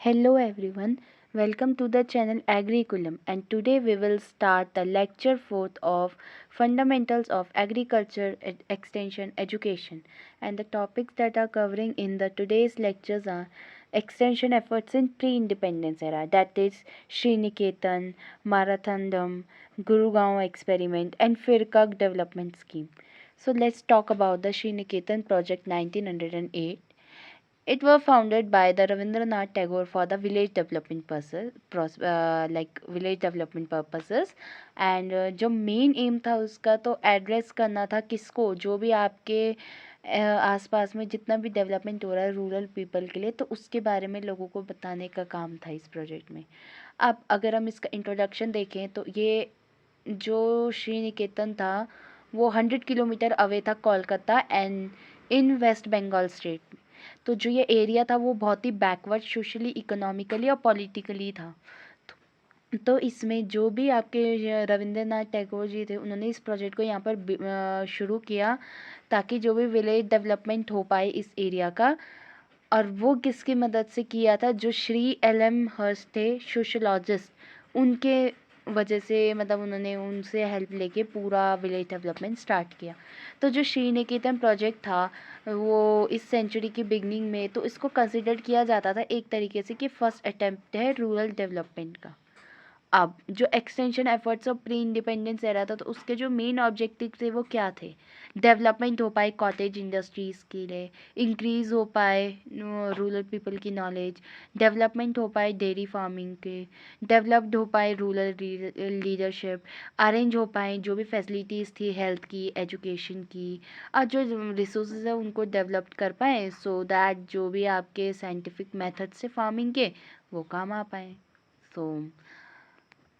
Hello everyone, welcome to the channel Agriculum, and today we will start the lecture 4th of Fundamentals of Agriculture Extension Education, and the topics that are covering in the today's lectures are extension efforts in pre-independence era, that is Sriniketan, Marathandam, Gurugaon experiment and Firkak development scheme. So let's talk about the Sriniketan project 1908. It was founded by the Ravindranath Tagore for the village development village development purposes and जो main M था उसका तो address करना था किसको, जो भी आपके आसपास में जितना भी डेवलपमेंट हो रहा है रूरल पीपल के लिए, तो उसके बारे में लोगों को बताने का काम था इस प्रोजेक्ट में। अब अगर हम इसका इंट्रोडक्शन देखें तो ये जो श्री निकेतन था वो 100 किलोमीटर अवे था Kolkata and in West Bengal state. तो जो ये एरिया था वो बहुत ही बैकवर्ड सोशली इकोनॉमिकली और पॉलिटिकली था। तो इसमें जो भी आपके रविंद्रनाथ टैगोर जी थे उन्होंने इस प्रोजेक्ट को यहाँ पर शुरू किया ताकि जो भी विलेज डेवलपमेंट हो पाए इस एरिया का। और वो किसकी मदद से किया था, जो श्री एल एम हर्स्ट थे सोशोलॉजिस्ट, उनके वजह से मतलब उन्होंने उनसे हेल्प लेके पूरा विलेज डेवलपमेंट स्टार्ट किया। तो जो श्री निकेतन प्रोजेक्ट था वो इस सेंचुरी की बिगनिंग में तो इसको कंसिडर किया जाता था एक तरीके से कि फर्स्ट अटेम्प्ट है रूरल डेवलपमेंट का। अब जो extension efforts of pre independence era था तो उसके जो मेन ऑब्जेक्टिव थे वो क्या थे, डेवलपमेंट हो पाए कॉटेज इंडस्ट्रीज़ के लिए, इंक्रीज़ हो पाए रूरल पीपल की नॉलेज, डेवलपमेंट हो पाए डेयरी फार्मिंग के, डेवलप्ड हो पाए रूरल लीडरशिप, अरेंज हो पाए जो भी फैसिलिटीज़ थी हेल्थ की एजुकेशन की, और जो रिसोर्स है उनको डेवलप कर पाए सो दैट जो भी आपके साइंटिफिक मेथड से फार्मिंग के वो काम आ पाए। सो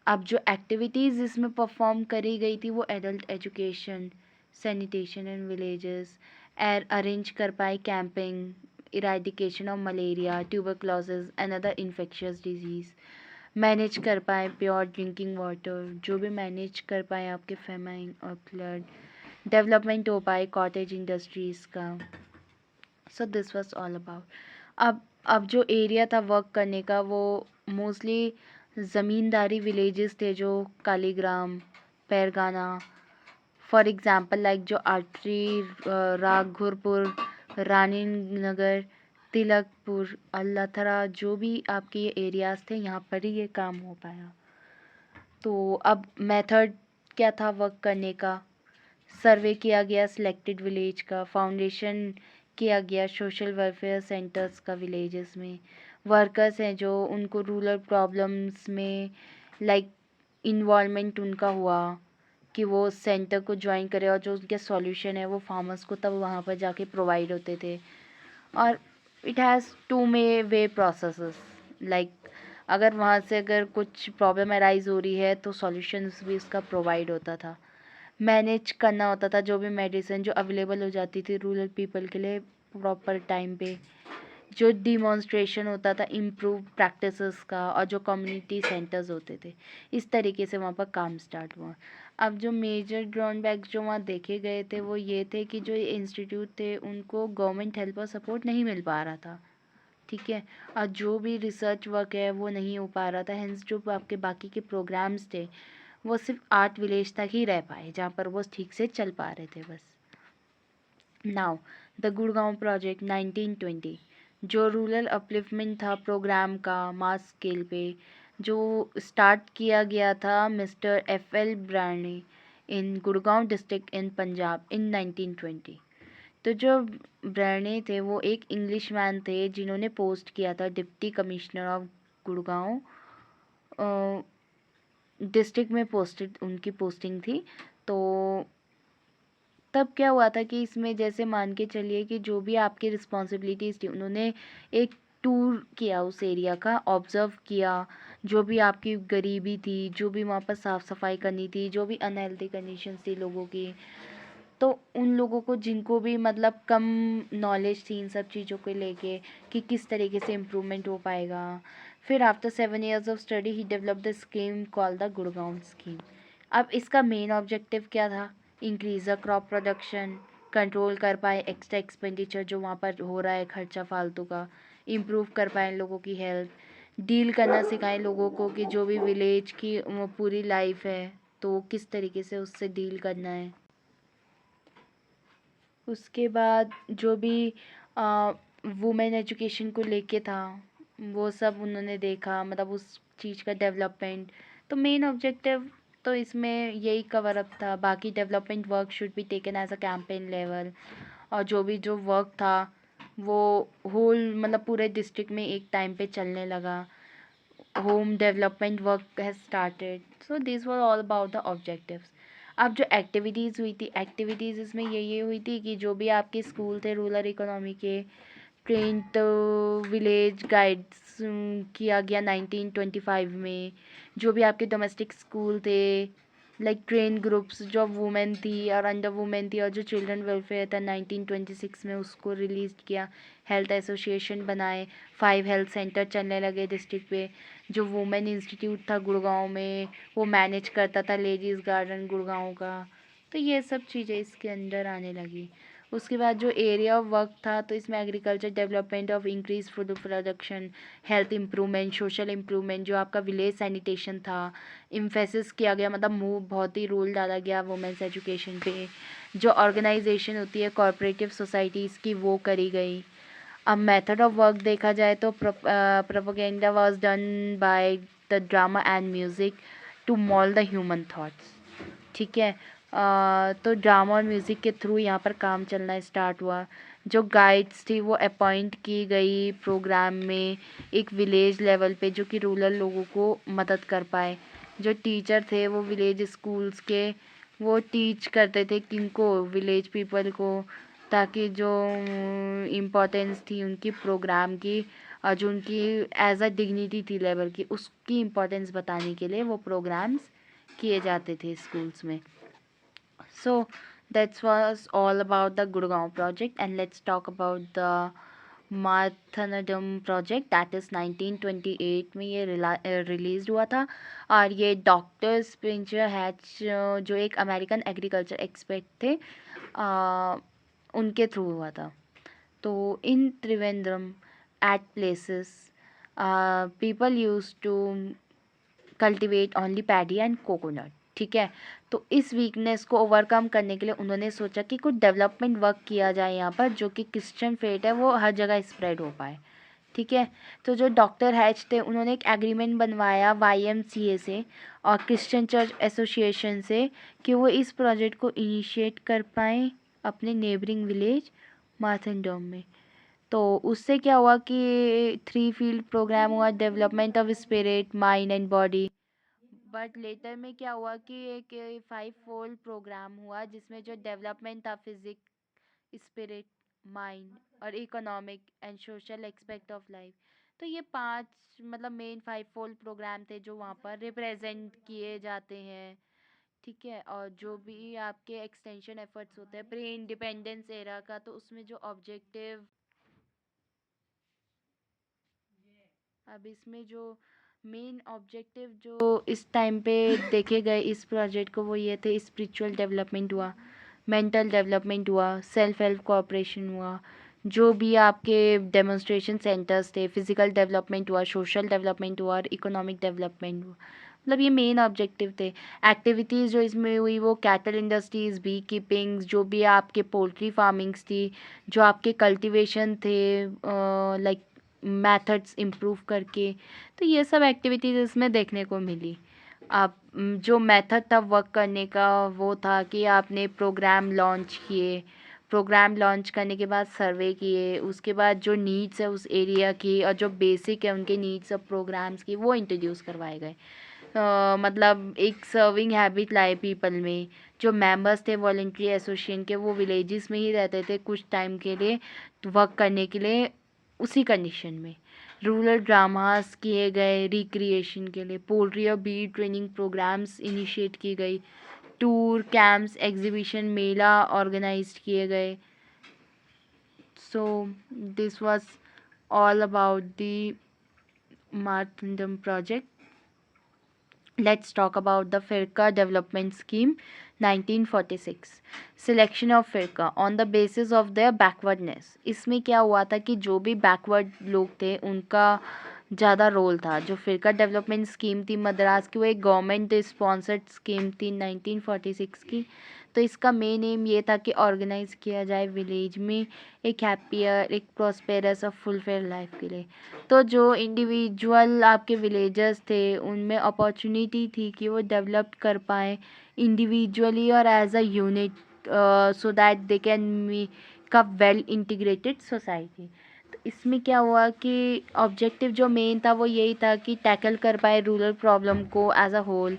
अब जो एक्टिविटीज़ इसमें परफॉर्म करी गई थी वो adult education, sanitation in villages, air arrange कर पाए camping, eradication of malaria, tuberculosis and other infectious disease, manage कर पाए प्योर ड्रिंकिंग वाटर, जो भी मैनेज कर पाए आपके फेमाइन और फ्लड, डेवलपमेंट हो पाए कॉटेज इंडस्ट्रीज़ का। सो दिस वाज ऑल अबाउट। अब जो एरिया था वर्क करने का वो मोस्टली ज़मींदारी विलेजेस थे, जो कालीग्राम, पैरगाना, फॉर एग्जांपल लाइक जो आर्टरी, राघुरपुर, रानी नगर, तिलकपुर, अल्लाथरा, जो भी आपके ये एरियाज़ थे यहाँ पर ही ये काम हो पाया। तो अब मेथड क्या था वर्क करने का, सर्वे किया गया सिलेक्टेड विलेज का, फाउंडेशन किया गया सोशल वेलफेयर सेंटर्स का विलेजेस में, वर्कर्स हैं जो उनको रूरल प्रॉब्लम्स में लाइक इन्वॉल्वमेंट उनका हुआ कि वो सेंटर को ज्वाइन करें और जो उनके सॉल्यूशन है वो फार्मर्स को तब वहाँ पर जाके प्रोवाइड होते थे। और it has two way processes, like अगर वहाँ से अगर कुछ प्रॉब्लम अराइज हो रही है तो सॉल्यूशंस भी उसका प्रोवाइड होता था, मैनेज करना होता था जो भी मेडिसिन जो अवेलेबल हो जाती थी रूरल पीपल के लिए प्रॉपर टाइम पे, जो डिमॉन्स्ट्रेशन होता था इम्प्रूव प्रैक्टिसेस का, और जो कम्युनिटी सेंटर्स होते थे, इस तरीके से वहाँ पर काम स्टार्ट हुआ। अब जो मेजर ड्रॉबैक्स जो वहाँ देखे गए थे वो ये थे कि जो ये इंस्टीट्यूट थे उनको गवर्नमेंट हेल्प और सपोर्ट नहीं मिल पा रहा था, ठीक है, और जो भी रिसर्च वर्क है वो नहीं हो पा रहा था, हेंस जो आपके बाकी के प्रोग्राम्स थे वो सिर्फ 8 विलेज तक ही रह पाए जहाँ पर वो ठीक से चल पा रहे थे बस। नाउ द गुड़गांव प्रोजेक्ट 1920, जो रूरल अपलिफ्टमेंट था प्रोग्राम का मास स्केल पे, जो स्टार्ट किया गया था mister F L Brayne in Gurgaon district in Punjab in 1920। तो जो ब्रानी थे वो एक इंग्लिश मैन थे जिन्होंने पोस्ट किया था deputy commissioner of Gurgaon district में पोस्टेड उनकी पोस्टिंग थी। तो तब क्या हुआ था कि इसमें जैसे मान के चलिए कि जो भी आपकी रिस्पॉन्सिबिलिटीज़ थी उन्होंने एक टूर किया उस एरिया का, ऑब्ज़र्व किया जो भी आपकी गरीबी थी, जो भी वहाँ पर साफ़ सफाई करनी थी, जो भी अनहेल्दी कंडीशंस थी लोगों की, तो उन लोगों को जिनको भी मतलब कम नॉलेज थी इन सब चीज़ों को लेके कि किस तरीके से इम्प्रूवमेंट हो पाएगा। फिर after 7 years of study he develop the scheme call the Gurgaon scheme. अब इसका मेन ऑब्जेक्टिव क्या था, increase the crop production, control कर पाए एक्स्ट्रा एक्सपेंडिचर जो वहाँ पर हो रहा है खर्चा फालतू का, इम्प्रूव कर पाए लोगों की हेल्थ, डील करना सिखाएं लोगों को कि जो भी विलेज की वो पूरी लाइफ है तो किस तरीके से उससे डील करना है। उसके बाद जो भी वुमेन एजुकेशन को लेके था वो सब उन्होंने देखा, मतलब उस चीज़ का डेवलपमेंट। तो मेन ऑब्जेक्टिव तो इसमें यही कवर अप था। बाकी development work should be taken as a campaign level, और जो वर्क था वो होल मतलब पूरे डिस्ट्रिक्ट में एक टाइम पे चलने लगा। Home development work has started. So this was all about the objectives. अब जो एक्टिविटीज़ हुई थी, एक्टिविटीज़ इसमें ये हुई थी कि जो भी आपके स्कूल थे रूरल इकोनॉमी के, ट्रेन तो विलेज गाइड्स किया गया 1925 में। जो भी आपके डोमेस्टिक स्कूल थे, लाइक ट्रेन ग्रुप्स जो वुमेन थी और अंडर वुमेन थी, और जो चिल्ड्रन वेलफेयर था 1926 में उसको रिलीज़ किया। हेल्थ एसोसिएशन बनाए, 5 हेल्थ सेंटर चलने लगे डिस्ट्रिक्ट पे। जो वुमेन इंस्टीट्यूट था गुड़गांव में वो मैनेज करता था लेडीज़ गार्डन गुड़गांव का। तो ये सब चीज़ें इसके अंदर आने लगी। उसके बाद जो एरिया ऑफ वर्क था तो इसमें agriculture development of increase food production, health improvement, social improvement, जो आपका विलेज सैनिटेशन था इम्फेसिस किया गया, मतलब मूव बहुत ही रोल डाला गया वुमेन्स एजुकेशन पे। जो ऑर्गेनाइजेशन होती है कोऑपरेटिव सोसाइटीज़ की वो करी गई। अब मेथड ऑफ वर्क देखा जाए तो propaganda was done by the drama and music to mould the human thoughts. ठीक है। तो ड्रामा और म्यूज़िक के थ्रू यहाँ पर काम चलना स्टार्ट हुआ। जो गाइड्स थी वो अपॉइंट की गई प्रोग्राम में एक विलेज लेवल पे, जो कि रूरल लोगों को मदद कर पाए। जो टीचर थे वो विलेज स्कूल्स के वो टीच करते थे किनको, विलेज पीपल को, ताकि जो इम्पोर्टेंस थी उनकी प्रोग्राम की और जो उनकी एज अ डिग्निटी थी लेवल की उसकी इम्पोर्टेंस बताने के लिए वो प्रोग्राम्स किए जाते थे स्कूल्स में। So that was all about the Gurgaon project, and let's talk about the Marthanadam project that is 1928 में ये रिलीज हुआ था। और ये डॉक्टर स्पेंसर हैच जो एक अमेरिकन एग्रीकल्चर एक्सपर्ट थे उनके थ्रू हुआ था। तो in Trivandrum at places people use to cultivate only paddy and coconut. ठीक है। तो इस वीकनेस को ओवरकम करने के लिए उन्होंने सोचा कि कुछ डेवलपमेंट वर्क किया जाए यहाँ पर, जो कि क्रिश्चियन फेथ है वो हर जगह स्प्रेड हो पाए। ठीक है। तो जो डॉक्टर हैच थे उन्होंने एक एग्रीमेंट बनवाया YMCA से और क्रिश्चियन चर्च एसोसिएशन से कि वो इस प्रोजेक्ट को इनिशिएट कर पाएँ अपने नेबरिंग विलेज मार्थनडम में। तो उससे क्या हुआ कि 3 फील्ड प्रोग्राम हुआ, development of spirit, mind and body. But later में क्या हुआ कि एक 5 फोल्ड प्रोग्राम हुआ जिसमें जो डेवलपमेंट था फिजिक्स, स्पिरिट, माइंड और economic and social aspect of life. तो ये 5 मतलब मेन 5 फोल्ड प्रोग्राम थे जो वहाँ पर रिप्रेजेंट किए जाते हैं। ठीक है। और जो भी आपके एक्सटेंशन एफर्ट्स होते हैं प्री इंडिपेंडेंस एरा का, तो उसमें जो ऑब्जेक्टिव, अब इसमें जो मेन ऑब्जेक्टिव जो इस टाइम पे देखे गए इस प्रोजेक्ट को वो ये थे, स्पिरिचुअल डेवलपमेंट हुआ, मेंटल डेवलपमेंट हुआ, सेल्फ हेल्प कोऑपरेशन हुआ, जो भी आपके डेमोन्स्ट्रेशन सेंटर्स थे, फिजिकल डेवलपमेंट हुआ, सोशल डेवलपमेंट हुआ और इकोनॉमिक डेवलपमेंट हुआ। मतलब ये मेन ऑब्जेक्टिव थे। एक्टिविटीज़ जो इसमें हुई वो कैटल इंडस्ट्रीज़, बी कीपिंग्स, जो भी आपके पोल्ट्री फार्मिंग्स थी, जो आपके कल्टीवेशन थे लाइक मेथड्स इम्प्रूव करके। तो ये सब एक्टिविटीज़ इसमें देखने को मिली। आप जो मेथड था वर्क करने का वो था कि आपने प्रोग्राम लॉन्च किए, प्रोग्राम लॉन्च करने के बाद सर्वे किए, उसके बाद जो नीड्स है उस एरिया की और जो बेसिक है उनके नीड्स ऑफ प्रोग्राम्स की वो इंट्रोड्यूस करवाए गए। मतलब एक सर्विंग हैबिट लाए पीपल में। जो मेंबर्स थे वॉलेंट्री एसोसिएशन के वो विलेजेस में ही रहते थे कुछ टाइम के लिए वर्क करने के लिए उसी कंडीशन में। रूरल ड्रामास किए गए रिक्रिएशन के लिए, पोल्ट्री और बी ट्रेनिंग प्रोग्राम्स इनिशिएट की गई, tour camps, exhibition, mela organise किए गए। So this was all about the Marthandam project. Let's talk about the Firqa Development Scheme 1946. Selection of Firqa on the basis of their backwardness. इसमें क्या हुआ था कि जो भी बैकवर्ड लोग थे उनका ज़्यादा रोल था। जो फ़िरका डेवलपमेंट स्कीम थी मद्रास की, वो एक गवर्नमेंट स्पॉन्सर्ड स्कीम थी 1946 की। तो इसका मेन एम ये था कि ऑर्गेनाइज़ किया जाए विलेज में एक हैप्पियर, एक प्रॉस्पेरस और फुलफिल लाइफ के लिए। तो जो इंडिविजुअल आपके विलेजर्स थे उनमें अपॉर्चुनिटी थी कि वो डेवलप कर पाएँ इंडिविजुअली और as a unit, so that they can make a well integrated society. तो इसमें क्या हुआ कि ऑब्जेक्टिव जो मेन था वो यही था कि टैकल कर पाए रूरल प्रॉब्लम को एज अ होल,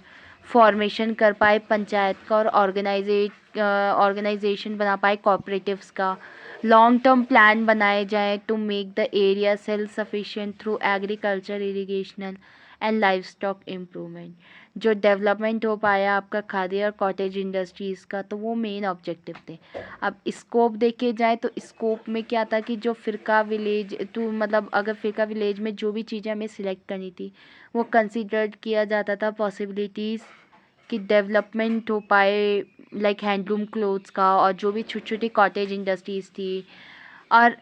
फॉर्मेशन कर पाए पंचायत का और ऑर्गेनाइजेशन बना पाए कॉपरेटिव्स का, लॉन्ग टर्म प्लान बनाए जाए to make the area self sufficient through agriculture, irrigational and livestock improvement. जो डेवलपमेंट हो पाया आपका खादी और कॉटेज इंडस्ट्रीज़ का, तो वो मेन ऑब्जेक्टिव थे। अब स्कोप देखे जाए तो स्कोप में क्या था कि जो फ़िरका विलेज तो मतलब अगर फ़िरका विलेज में जो भी चीज़ें हमें सिलेक्ट करनी थी वो कंसिडर्ड किया जाता था पॉसिबिलिटीज़ कि डेवलपमेंट हो पाए, लाइक हैंडलूम क्लोथ्स का और जो भी छोटी छोटी कॉटेज इंडस्ट्रीज़ थी, और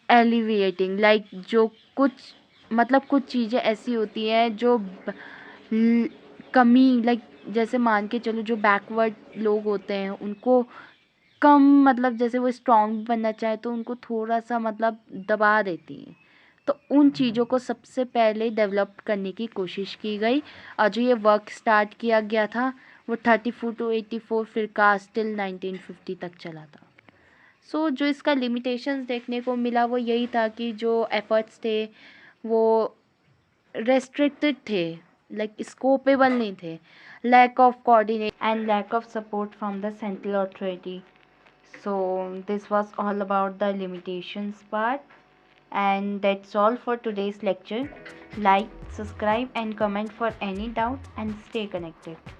एलिविएटिंग लाइक जो कुछ मतलब कुछ चीज़ें ऐसी होती हैं जो कमी, लाइक जैसे मान के चलो जो बैकवर्ड लोग होते हैं उनको कम, मतलब जैसे वो स्ट्रॉन्ग बनना चाहे तो उनको थोड़ा सा मतलब दबा देती हैं। तो उन चीज़ों को सबसे पहले डेवलप करने की कोशिश की गई और जो ये वर्क स्टार्ट किया गया था वो 34 to 84 फिर कास्ट टिल 1950 तक चला था। सो जो इसका लिमिटेशंस देखने को मिला वो यही था कि जो एफर्ट्स थे वो रेस्ट्रिक्टेड थे, लाइक स्कोपेबल नहीं थे, lack of coordinate and lack of support from the central authority. So this was all about the limitations part, and that's all for today's lecture. Like, subscribe and comment for any doubt, and stay connected.